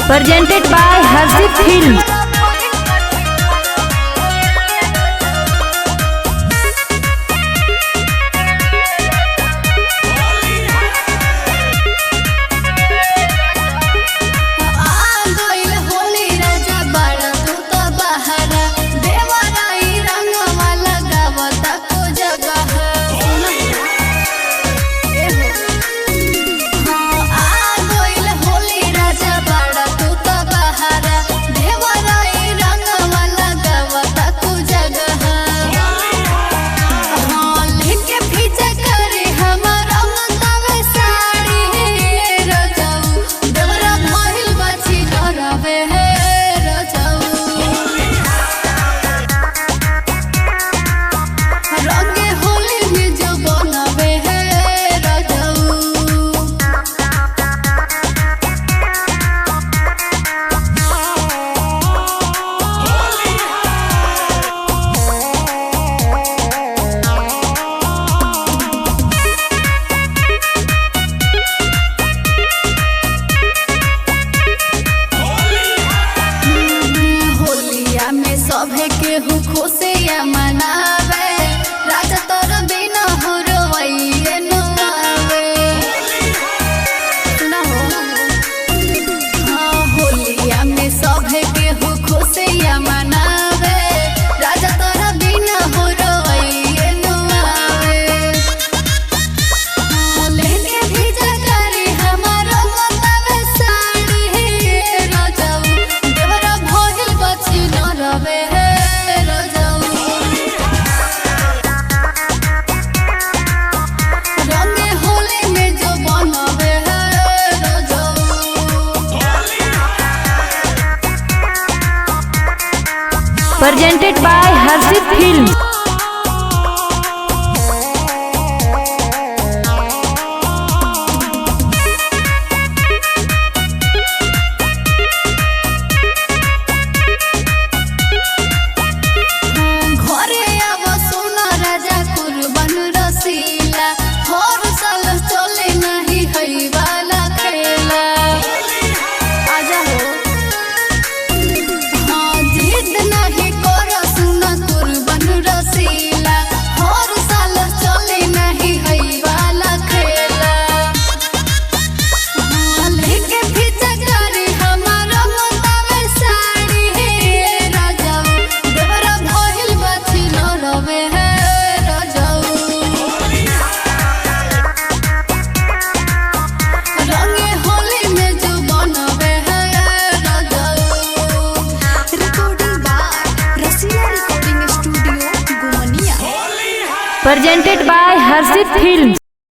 presented by Harshit Films. सभे केहू खुशिया मनावे राजा तोर बिना हो रोइए न आवे ना हो हाँ होलिया में सभे केहू खुशिया मनावे राजा तोर बिना हो रोइए न आवे लेके भेजा करे हमारा बतावे साड़ी राजा देवरा भइल बची न रवे Presented by Harshit Films. घरे आव सोना राजा कुर्बान रसीला हर साल चले नहीं हई वाला खेला आजा हो हाँ जिद नहीं कर सुना कुर्बान रसीला हर साल चले नहीं हई वाला खेला हाँ लेके फिचा करे हमारा बतावे साड़ी राजा देवरा भइल बची न रवे रंगे होली में जो बनवे recording by Rasila recording studio Gumania Presented by Harshit Films.